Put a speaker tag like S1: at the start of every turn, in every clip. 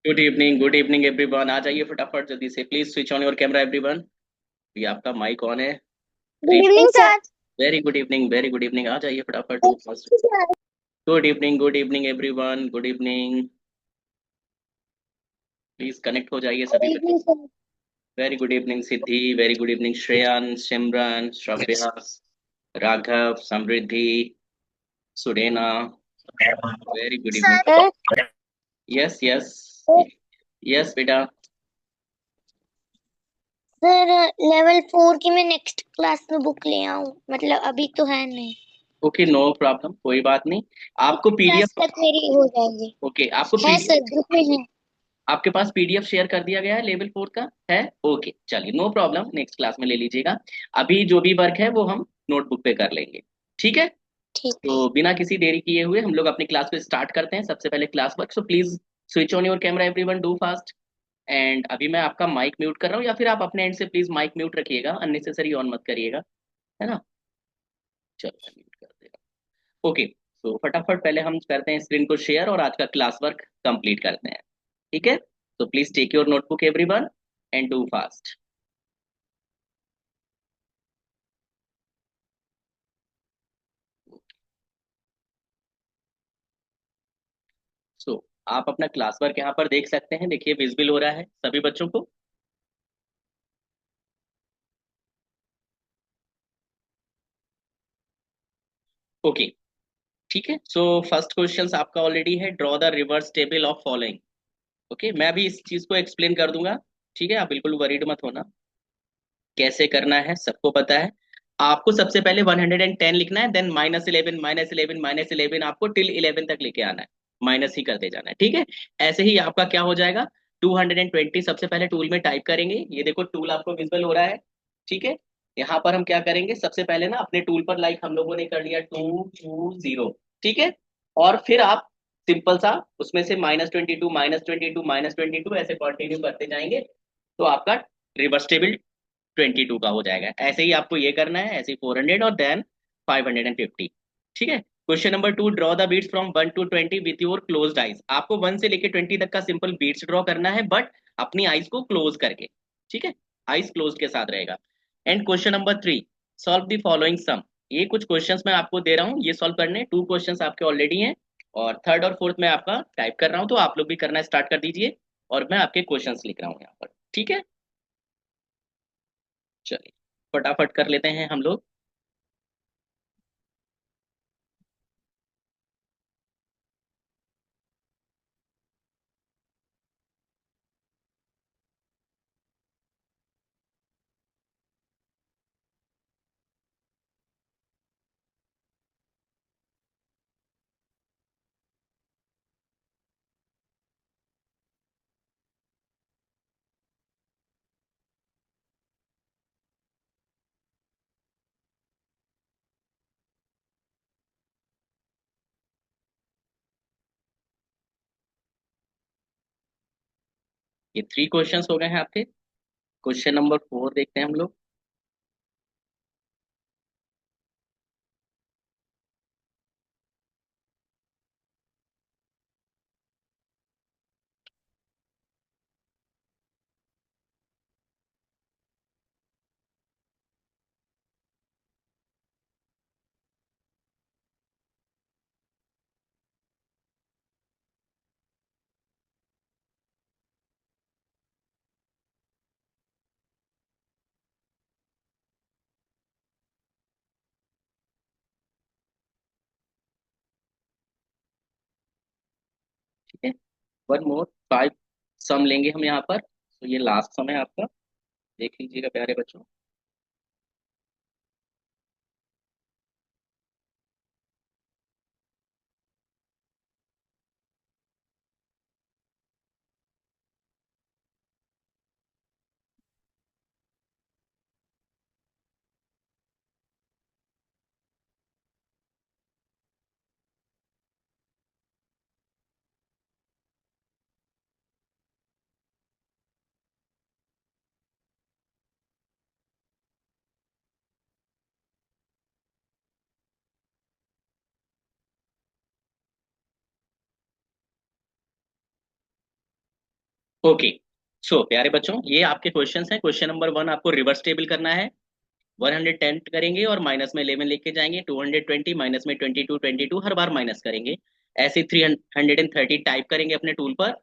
S1: Good evening everyone. आ जाइए फटाफट जल्दी से, please switch on your camera everyone. ये आपका माइक ऑन है।
S2: Good evening sir.
S1: Very good evening, very good evening. आ जाइए फटाफट do first.
S2: Thank you sir.
S1: Good evening everyone, good evening. Please connect हो जाइए
S2: गुड
S1: सभी बच्चे।
S2: Evening sir.
S1: Very good evening Siddhi, very good evening Shreyan, Simran, Shravya, Raghav, Samriddhi, Surena. Very good evening.
S2: Sir
S1: yes yes. Yes बेटा।
S2: Sir level 4 की मैं नेक्स्ट क्लास में book ले आऊं, मतलब अभी तो है नहीं।
S1: ओके, नो प्रॉब्लम, कोई बात नहीं। आपको
S2: क्लास
S1: पीडीएफ।
S2: तक मेरी हो जाएगी।
S1: ओके, आपको
S2: है
S1: पीडीएफ।
S2: सर, ग्रुप में है।
S1: आपके पास पीडीएफ शेयर कर दिया गया है लेवल 4 का? है। ओके चलिए, नो प्रॉब्लम, नेक्स्ट क्लास में ले लीजिएगा। अभी जो भी वर्क है वो हम नोटबुक पे कर लेंगे। ठीक है।
S2: ठीक है।
S1: तो बिना किसी देरी किए हुए हम लोग अपनी क्लास को स्टार्ट करते हैं। सबसे पहले class work, so please switch on your camera everyone, do fast. And अभी मैं आपका माइक म्यूट कर रहा हूँ, या फिर आप अपने एंड से प्लीज माइक म्यूट रखिएगा, अननेसेसरी ऑन मत करिएगा। है ना। चलो मैं म्यूट कर दे रहा हूँ। ओके, तो फटाफट पहले हम करते हैं स्क्रीन को शेयर और आज का क्लास वर्क कंप्लीट करते हैं। ठीक है। तो please take your notebook everyone and do fast. So आप अपना क्लास वर्क यहाँ पर देख सकते हैं, देखिए विजिबल हो रहा है सभी बच्चों को। ओके। ठीक है, सो फर्स्ट क्वेश्चन आपका ऑलरेडी है, draw the reverse table of following. Okay, मैं भी इस चीज को एक्सप्लेन कर दूंगा। ठीक है, आप बिल्कुल वरीड मत होना। कैसे करना है सबको पता है। आपको सबसे पहले 110 लिखना है, देन -11 -11 -11, आपको टिल 11 तक लेके आना है। माइनस ही करते जाना है, ठीक है। ऐसे ही आपका क्या हो जाएगा, 220 सबसे पहले टूल में टाइप करेंगे। ये देखो टूल आपको विजिबल हो रहा है। ठीक है। यहाँ पर हम क्या करेंगे, सबसे पहले ना अपने टूल पर लाइक हम लोगों ने कर लिया 220। ठीक है। और फिर आप सिंपल सा उसमें से -22 -22 -22 ऐसे कंटिन्यू करते जाएंगे। तो आपका रिवर्स टेबल 22 का हो जाएगा। ऐसे ही आपको ये करना है, ऐसे ही 400 और देन 550। ठीक है। Question number 2, draw the beats from 1 to 20 with your closed eyes. आपको 1 से लेके 20 तक का सिंपल बीट्स ड्रॉ करना है, बट अपनी आइज को क्लोज करके। ठीक है। आइज क्लोज के साथ रहेगा। And question number 3, solve the following sum. ये कुछ क्वेश्चंस मैं आपको दे रहा हूँ, ये सॉल्व करने। 2 क्वेश्चंस आपके ऑलरेडी हैं, और थर्ड और फोर्थ मैं आपका टाइप कर रहा हूँ, तो आप लोग भी करना स्टार्ट कर दीजिए। और मैं आपके क्वेश्चंस लिख रहा हूँ यहाँ पर। ठीक है। चलिए फटाफट कर लेते हैं हम लोग। ये 3 क्वेश्चंस हो गए हैं आपके। क्वेश्चन नंबर 4 देखते हैं हम लोग। ठीक है। वन मोर 5 सम लेंगे हम यहाँ पर, तो ये लास्ट सम है आपका। देख लीजिएगा प्यारे बच्चों। ओके, सो प्यारे बच्चों, ये आपके क्वेश्चंस हैं। क्वेश्चन नंबर 1 आपको रिवर्स टेबल करना है। 110 करेंगे और माइनस में 11 लेके जाएंगे। 220 माइनस में 22 22 हर बार माइनस करेंगे। ऐसे 330 टाइप करेंगे अपने टूल पर,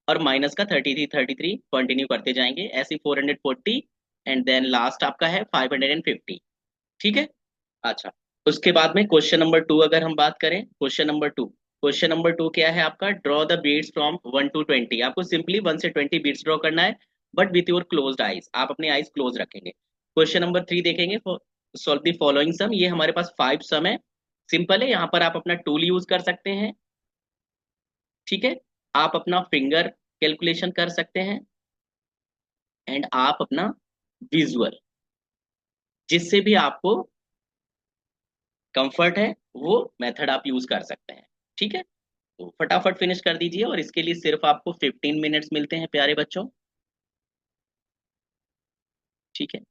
S1: और माइनस का 33 कंटिन्यू करते जाएंगे। ऐसे 440, एंड देन लास्ट आपका है 550। ठीक है। अच्छा, उसके बाद में क्वेश्चन नंबर 2 अगर हम बात करें, क्वेश्चन नंबर 2 क्या है आपका? Draw the beats from 1 to 20। आपको सिंपली 1 से 20 बीट्स ड्रॉ करना है, but with your closed eyes. आप अपने आइज क्लोज रखेंगे। क्वेश्चन नंबर 3 देखेंगे, सॉल्व द फॉलोइंग सम। ये हमारे पास 5 सम है। सिंपल है, यहाँ पर आप अपना टूल यूज कर सकते हैं। ठीक है, आप अपना फिंगर कैलकुलेशन कर सकते हैं, एंड आप अपना विजुअल, जिससे भी आपको कंफर्ट है वो मेथड आप यूज कर सकते हैं। ठीक है, तो फटाफट फिनिश कर दीजिए, और इसके लिए सिर्फ आपको 15 मिनट्स मिलते हैं प्यारे बच्चों। ठीक है,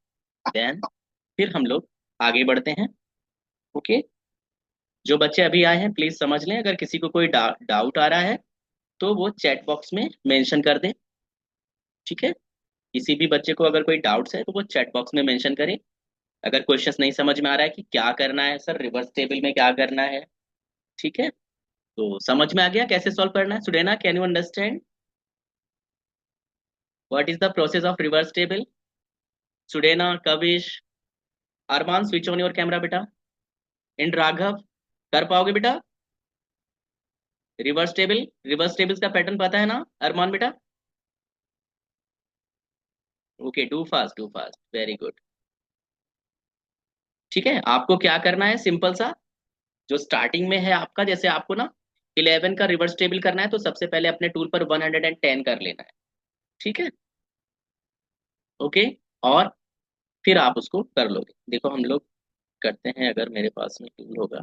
S1: देन फिर हम लोग आगे बढ़ते हैं। ओके, जो बच्चे अभी आए हैं प्लीज समझ लें, अगर किसी को कोई डाउट आ रहा है तो वो चैट बॉक्स में मेंशन कर दें। ठीक है, किसी भी बच्चे को अगर कोई डाउट्स है तो वो चैट बॉक्स में मेंशन करें। अगर क्वेश्चंस नहीं समझ में आ रहा है कि क्या करना है सर, रिवर्स टेबल में क्या करना है। ठीक है, तो समझ में आ गया कैसे सॉल्व करना है? Sudena, can you understand what is the process of reverse table? Sudena, Kavish, Armaan, switch on your camera बेटा। एंड राघव, कर पाओगे बेटा? रिवर्स टेबल्स का पैटर्न पता है ना अरमान बेटा? Okay, do fast, very good. ठीक है, आपको क्या करना है? सिंपल सा, जो स्टार्टिंग में है आपका, जैसे आपको ना 11 का रिवर्स टेबल करना है, तो सबसे पहले अपने टूल पर 110 कर लेना है। ठीक है, ओके, और फिर आप उसको कर लोगे। देखो हम लोग करते हैं, अगर मेरे पास में टूल होगा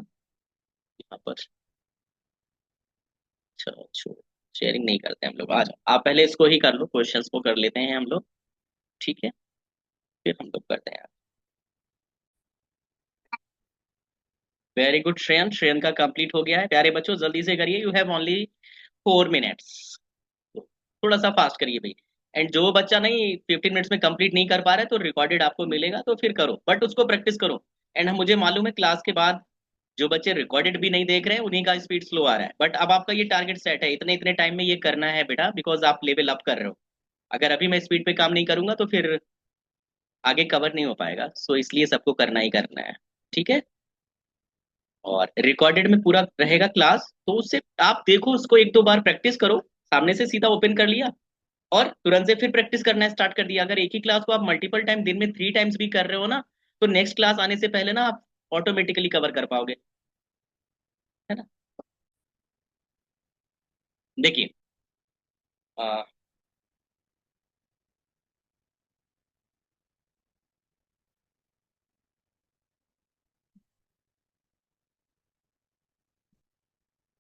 S1: यहाँ पर। अच्छा, छोड़ो, शेयरिंग नहीं करते हम लोग। आ जाओ, आप पहले इसको ही कर लो, क्वेश्चंस को कर लेते हैं हम लोग। ठीक है, फिर हम लोग करते हैं। वेरी गुड श्रेयन, श्रेयन का कंप्लीट हो गया है। प्यारे बच्चों जल्दी से करिए, यू हैव ओनली 4 मिनट्स। थोड़ा सा फास्ट करिए भाई। एंड जो बच्चा नहीं 15 मिनट्स में कंप्लीट नहीं कर पा रहा है, तो रिकॉर्डेड आपको मिलेगा, तो फिर करो, बट उसको प्रैक्टिस करो। एंड मुझे मालूम है क्लास के बाद जो बच्चे रिकॉर्डेड भी नहीं देख रहे हैं उन्हीं का स्पीड स्लो आ रहा है, बट अब आपका ये टारगेट सेट है, इतने इतने टाइम में ये करना है बेटा, बिकॉज आप लेवल अप कर रहे हो। अगर अभी मैं स्पीड पे काम नहीं करूंगा तो फिर आगे कवर नहीं हो पाएगा, सो इसलिए सबको करना ही करना है। ठीक है, और रिकॉर्डेड में पूरा रहेगा क्लास, तो उससे आप देखो, उसको 1 2 बार प्रैक्टिस करो। सामने से सीधा ओपन कर लिया और तुरंत से फिर प्रैक्टिस करना स्टार्ट कर दिया। अगर एक ही क्लास को आप मल्टीपल टाइम दिन में 3 टाइम्स भी कर रहे हो ना, तो नेक्स्ट क्लास आने से पहले ना आप ऑटोमेटिकली कवर कर पाओगे। है ना? देखिए, आ,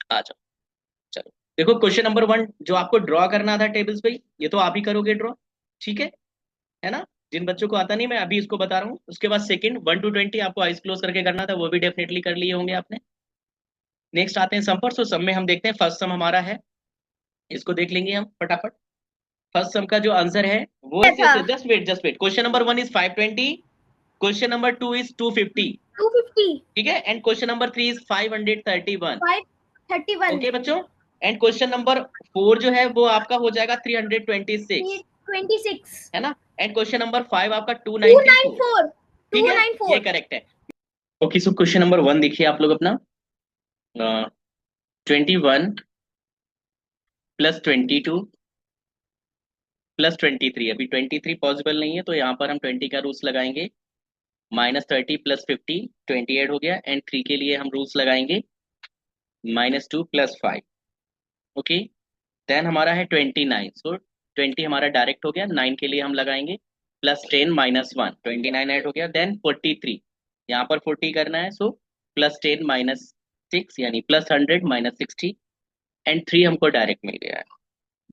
S1: आ जाओ, चलो। देखो क्वेश्चन नंबर 1 जो आपको ड्रॉ करना था टेबल्स पे, ये तो आप ही करोगे ड्रॉ। ठीक है ना? जिन बच्चों को आता नहीं, मैं अभी इसको बता रहा हूँ। उसके बाद सेकंड 1 to 20 आपको आइस क्लोज करके करना था, वो भी डेफिनेटली कर लिए होंगे आपने। नेक्स्ट आते हैं सम पर। सो सम में हम देखते हैं, फर्स्ट सम हमारा है, इसको देख लेंगे हम फटाफट। फर्स्ट सम का जो आंसर है वो है,
S2: था
S1: just wait. Question number 1 is 520, question number 2 is 250।
S2: 250
S1: ठीक है, and question number 3 is 531।
S2: 531
S1: okay बच्चों, एंड क्वेश्चन नंबर 4 जो है वो आपका हो जाएगा 326।
S2: 26
S1: है ना? एंड क्वेश्चन नंबर 5 आपका 294।
S2: 294
S1: ठीक है, ये
S2: 294
S1: करेक्ट है। ओके, सो क्वेश्चन नंबर 1 देखिए आप लोग अपना। 21 + 22 +23। अभी 23 पॉसिबल नहीं है, तो यहाँ पर हम 20 का रूल्स लगाएंगे। -30 + 50 28 हो गया, एंड 3 के लिए हम रूल्स लगाएंगे, -2 + 5। ओके, देन हमारा है 29। सो 20 हमारा डायरेक्ट हो गया। 9 के लिए हम लगाएंगे +10 - 1, 29 ऐड हो गया। देन 43, यहाँ पर 40 करना है, सो +10 - 6 यानी +100 - 60, एंड 3 हमको डायरेक्ट मिल गया है।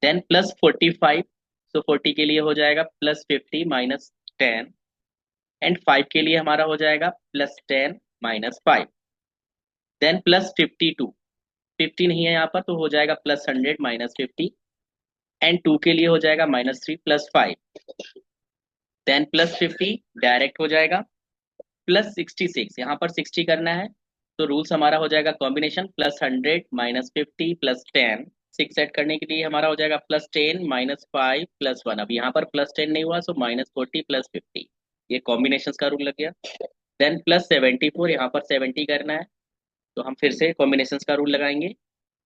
S1: देन +45, सो 40 के लिए हो जाएगा +50 - 10, एंड 5 के लिए हमारा हो जाएगा +10 - 5। देन +52, 50 नहीं है यहाँ पर, तो हो जाएगा +100 - 50। एंड 2 के लिए हो जाएगा -3 + 5, देन +50 डायरेक्ट हो जाएगा, +66 यहाँ पर 60 करना है, तो रूल्स हमारा हो जाएगा कॉम्बिनेशन +100 -50 +10, 6 ऐड करने के लिए हमारा हो जाएगा +10 -5 +1, अब यहाँ पर +10 नहीं हुआ, सो -40 +50, ये कॉम्बिनेशन का रूल लग गया। देन +74 यहाँ पर 70 करना है, तो हम फिर से कॉम्बिनेशन का रूल लगाएंगे,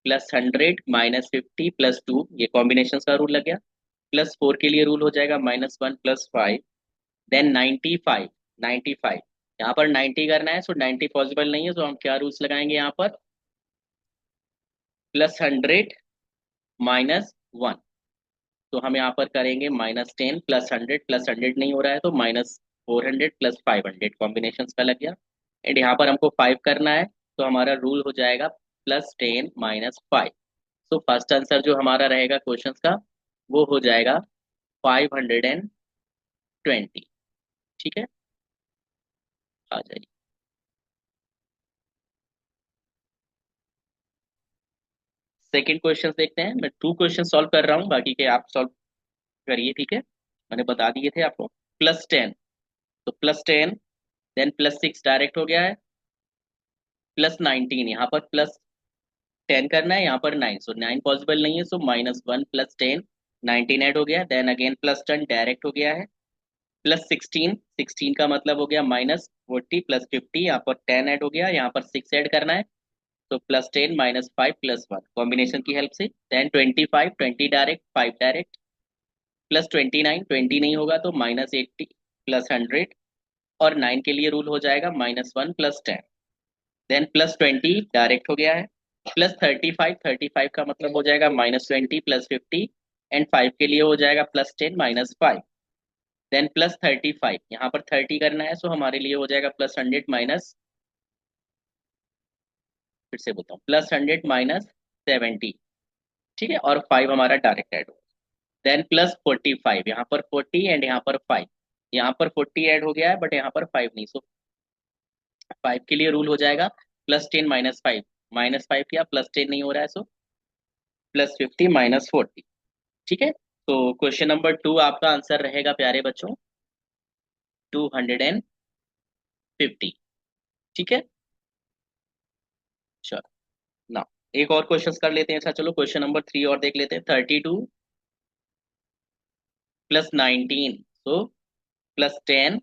S1: +100 -50 +2, ये कॉम्बिनेशन का रूल लग गया। +4 के लिए रूल हो जाएगा -1 +5, देन 95, 95 यहाँ पर 90 करना है, सो 90 पॉसिबल नहीं है, तो हम क्या रूल्स लगाएंगे यहाँ पर, +100 -1, तो हम यहाँ पर करेंगे -10 +100, +100 नहीं हो रहा है तो -400 +500, कॉम्बिनेशन का लग गया। एंड यहाँ पर हमको 5 करना है, तो हमारा रूल हो जाएगा +10 -5, तो फर्स्ट आंसर जो हमारा रहेगा क्वेश्चन का वो हो जाएगा 520। ठीक है, आ जाइए। सेकंड क्वेश्चन देखते हैं, मैं 2 क्वेश्चन सॉल्व कर रहा हूँ, बाकी के आप सॉल्व करिए, ठीक है, मैंने बता दिए थे आपको। +10, तो +10, देन +6 डायरेक्ट हो गया है, +19 यहाँ पर +10 करना है, यहाँ पर 9, सो 9 पॉसिबल नहीं है, सो -1 +10, 19 ऐड हो गया, देन अगेन +10 डायरेक्ट हो गया है, +16, 16 का मतलब हो गया -40 +50, यहाँ पर 10 ऐड हो गया, यहाँ पर 6 ऐड करना है, तो +10 -5 +1, कॉम्बिनेशन की हेल्प से, देन 25, 20 डायरेक्ट, 5 डायरेक्ट, +29, 20 नहीं होगा तो -80 +100, और 9 के लिए रूल हो जाएगा -1 +10, देन +20 डायरेक्ट हो गया है, +35, 35 का मतलब हो जाएगा -20 +50, एंड 5 के लिए हो जाएगा +10 -5, देन +35 यहाँ पर 30 करना है, सो हमारे लिए हो जाएगा +100 माइनस, फिर से बोलता हूँ, +100 -70, ठीक है, और 5 हमारा डायरेक्ट ऐड हो, देन +45 यहाँ पर 40 एंड यहाँ पर 5, यहाँ पर 40 ऐड हो गया है बट यहाँ पर 5 नहीं, सो 5 के लिए रूल हो जाएगा +10 -5, -5 किया, +10 नहीं हो रहा है, सो +50 -40, ठीक है। तो क्वेश्चन नंबर 2 आपका आंसर रहेगा प्यारे बच्चों 250, ठीक है। चलो ना, एक और क्वेश्चन कर लेते हैं, अच्छा चलो क्वेश्चन नंबर 3 और देख लेते हैं, 32 +19, सो +10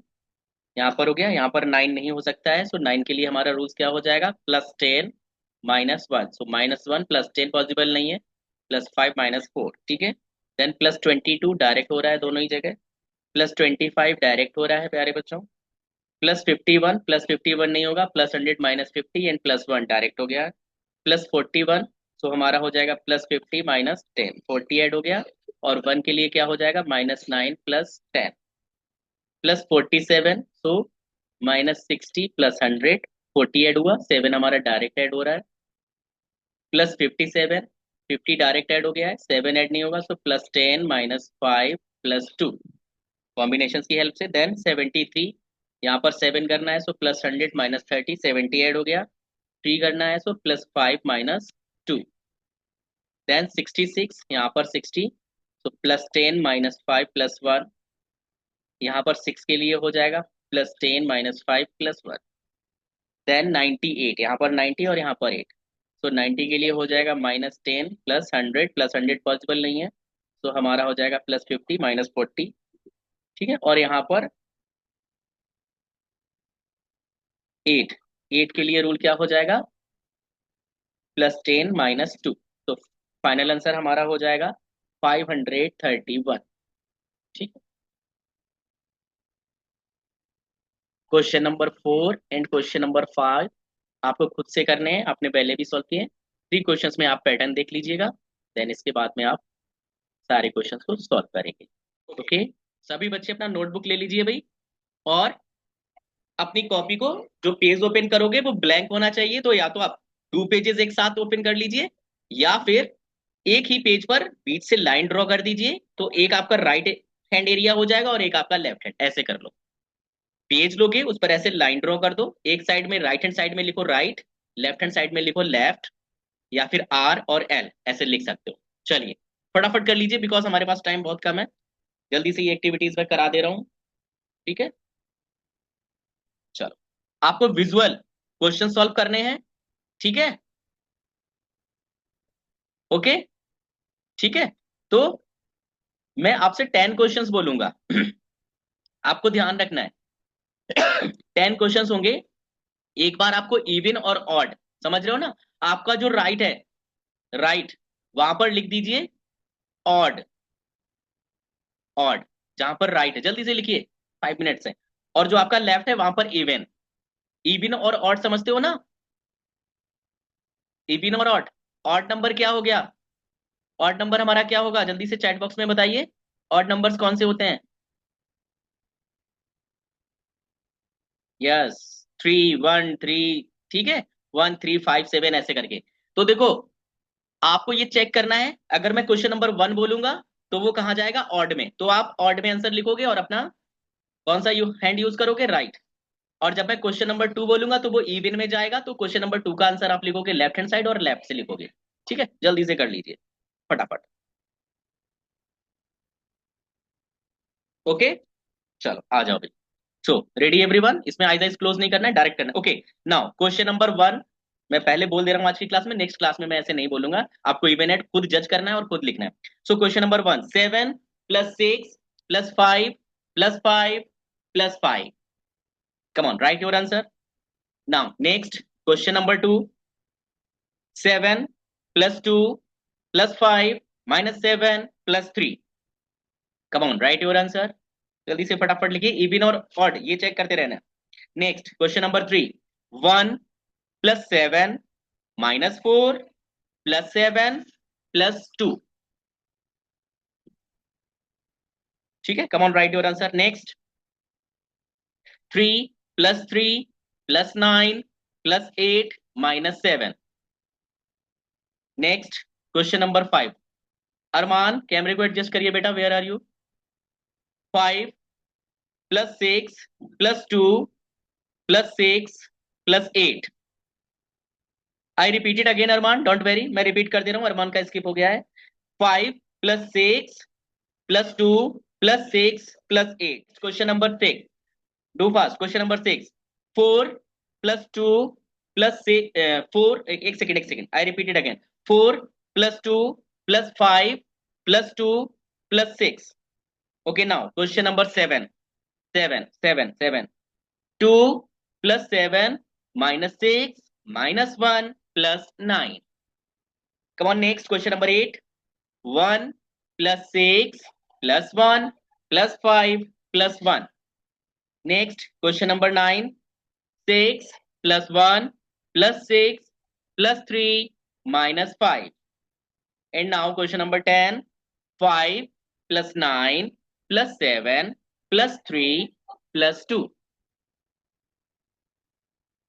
S1: यहाँ पर हो गया, यहाँ पर 9 नहीं हो सकता है, सो 9 के लिए हमारा रूल्स क्या हो जाएगा, +10 -1, सो -1 +10 पॉसिबल नहीं है, +5 -4, ठीक है, देन +22 डायरेक्ट हो रहा है दोनों ही जगह, +25 डायरेक्ट हो रहा है प्यारे बच्चों, +51 नहीं होगा, +100 -50 एंड +1 डायरेक्ट हो गया, +41, सो हमारा हो जाएगा +50 -10, 40 ऐड हो गया, और 1 के लिए क्या हो जाएगा -9 +10, +47, सो -60 +100, 40 ऐड हुआ, 7 हमारा डायरेक्ट ऐड हो रहा है, +57, 50 डायरेक्ट ऐड हो गया है, 7 ऐड नहीं होगा, सो +10 -5 +2, कॉम्बिनेशन की हेल्प से, देन 73 यहाँ पर 7 करना है, सो +100 -30, 70 ऐड हो गया, 3 करना है, सो +5 -2, देन 66 यहाँ पर 60, सो +10 -5 +1, यहाँ पर 6 के लिए हो जाएगा +10 -5 +1, देन 98 यहाँ पर 90 और यहाँ पर 8, सो 90 के लिए हो जाएगा -10 +100, +100 पॉसिबल नहीं है, तो हमारा हो जाएगा +50 -40, ठीक है, और यहाँ पर 8, 8 के लिए रूल क्या हो जाएगा, +10 -2, तो फाइनल आंसर हमारा हो जाएगा 531, ठीक है। Question number 4 and question number 5 आपको खुद से करने हैं, आपने पहले भी सॉल्व किए हैं, 3 क्वेश्चंस में आप पैटर्न देख लीजिएगा, देन इसके बाद में आप सारे क्वेश्चंस को सॉल्व करेंगे, ओके। सभी बच्चे अपना नोटबुक ले लीजिए भाई, और अपनी कॉपी को, जो पेज ओपन करोगे वो ब्लैंक होना चाहिए, तो या तो आप 2 पेजेस एक साथ ओपन कर लीजिए, या फिर एक ही पेज पर बीच से लाइन ड्रॉ कर दीजिए, तो एक आपका राइट हैंड एरिया हो जाएगा और एक आपका लेफ्ट हैंड, ऐसे कर लो, पेज लोगे उस पर ऐसे लाइन ड्रॉ कर दो, एक साइड में राइट हैंड साइड में लिखो राइट, लेफ्ट हैंड साइड में लिखो लेफ्ट, या फिर R और L ऐसे लिख सकते हो। चलिए फटाफट कर लीजिए बिकॉज हमारे पास टाइम बहुत कम है। जल्दी से ये एक्टिविटीज मैं करा दे रहा हूँ। ठीक है, चलो आपको विजुअल क्वेश्चन सॉल्व करने हैं। ठीक है, ओके, ठीक है। तो मैं आपसे 10 क्वेश्चंस बोलूंगा। आपको ध्यान रखना है। 10 क्वेश्चंस होंगे। एक बार आपको इवन और ऑड, समझ रहे हो ना? आपका जो राइट है, राइट, वहां पर लिख दीजिए ऑड, ऑड, जहां पर राइट है जल्दी से लिखिए, 5 मिनट्स है। और जो आपका लेफ्ट है वहां पर इवन। इवन और ऑड समझते हो ना? इवन और ऑड। ऑड नंबर क्या हो गया? ऑड नंबर हमारा क्या होगा? जल्दी से चैट बॉक्स में बताइए। ऑड नंबर्स कौन से होते हैं? यस, 3, 1, 3। ठीक है, 1, 3, 5, 7 ऐसे करके। तो देखो, आपको ये चेक करना है, अगर मैं क्वेश्चन नंबर 1 बोलूंगा तो वो कहाँ जाएगा? ऑड में। तो आप ऑड में आंसर लिखोगे और अपना कौन सा हैंड यूज करोगे? राइट। और जब मैं क्वेश्चन नंबर 2 बोलूंगा तो वो इवन में जाएगा, तो क्वेश्चन नंबर 2 का आंसर आप लिखोगे लेफ्ट हैंड साइड और लेफ्ट से लिखोगे। ठीक है, जल्दी से कर लीजिए फटाफट। ओके, चलो आ जाओ भाई। सो रेडी एवरीवन, इसमें आइज आइज क्लोज नहीं करना है, डायरेक्ट करना है। ओके, नाउ क्वेश्चन नंबर 1 मैं पहले बोल दे रहा हूँ आज की क्लास में, नेक्स्ट क्लास में मैं ऐसे नहीं बोलूंगा। आपको इवन एट खुद जज करना है और खुद लिखना है। So question number 1, 7 + 6 + 5 + 5 + 5। Come on, write your answer. Now next question number 2, 7 + 2 + 5 - 7 + 3। Come on, write your answer. जल्दी से फटाफट लिखिए, इवन और ऑड ये चेक करते रहना। Next question number 3, 1 + 7 - 4 + 7 + 2। ठीक है, come on, write your answer. Next 3 + 3 + 9 + 8 - 7। Next question number 5। Arman, कैमरे को एडजस्ट करिए बेटा, where are you? 5 + 6 + 2 + 6 + 8। I repeated again Arman, don't worry, मैं रिपीट कर दे रहा हूँ, अरमान का स्किप हो गया है। 5 + 6 + 2 + 6 + 8। Question number 6, do fast. Question number 6, 4 + 2 + 6, 4, एक second, I repeated again. 4 + 2 + 5 + 2 + 6। Okay, now question number 7, 7, 7, 7, 2 + 7 - 6 - 1 + 9। Come on, next question number 8, 1 + 6 + 1 + 5 + 1। Next question number 9, 6 + 1 + 6 + 3 - 5। And now question number 10, 5 + 9 + 7 + 3 + 2।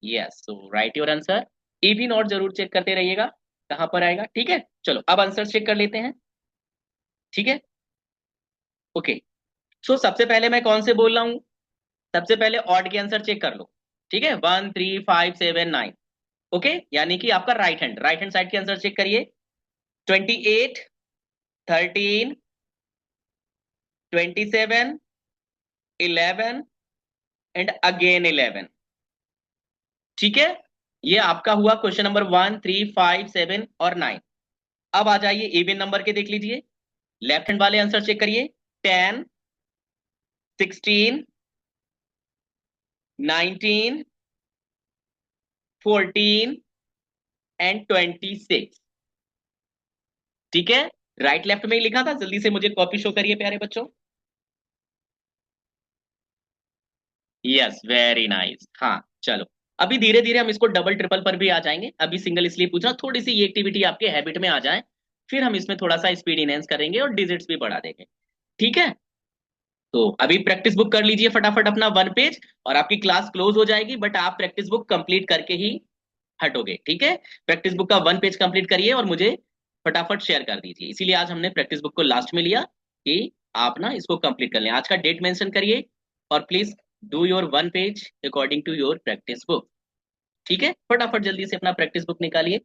S1: Yes, so write your answer. ए भी not जरूर check करते रहिएगा कहां पर आएगा। ठीक है, चलो अब आंसर चेक कर लेते हैं। ठीक है, ओके। सो सबसे पहले मैं कौन से बोल रहा हूँ? सबसे पहले ऑड के आंसर चेक कर लो। ठीक है, 1, 3, 5, 7, 9। ओके, यानी कि आपका राइट हैंड साइड के आंसर चेक करिए। 28, 13, 27, 11 एंड अगेन 11। ठीक है, ये आपका हुआ क्वेश्चन नंबर 1, 3, 5, 7 और 9। अब आ जाइए इवन नंबर के, देख लीजिए लेफ्ट हैंड वाले आंसर चेक करिए। 10, 16, 19, 14 एंड 26। ठीक है, राइट लेफ्ट में ही लिखा था, जल्दी से मुझे कॉपी शो करिए प्यारे बच्चों। Yes, very nice. हाँ, चलो अभी धीरे धीरे हम इसको डबल ट्रिपल पर भी आ जाएंगे। अभी सिंगल इसलिए पूछा, थोड़ी सी ये एक्टिविटी आपके हैबिट में आ जाए, फिर हम इसमें थोड़ा सा स्पीड इनहेंस करेंगे और डिजिट्स भी बढ़ा देंगे। ठीक है, तो अभी प्रैक्टिस बुक कर लीजिए फटाफट अपना 1 पेज, और आपकी क्लास क्लोज हो जाएगी, बट आप प्रैक्टिस बुक कंप्लीट करके ही हटोगे। ठीक है, प्रैक्टिस बुक का 1 पेज कंप्लीट करिए और मुझे फटाफट शेयर कर दीजिए। इसीलिए आज हमने प्रैक्टिस बुक को लास्ट में लिया कि आप ना इसको कंप्लीट कर लें। आज का डेट मेंशन करिए और please do your 1 page according to your practice book. ठीक है, फटाफट जल्दी से अपना प्रैक्टिस बुक निकालिए।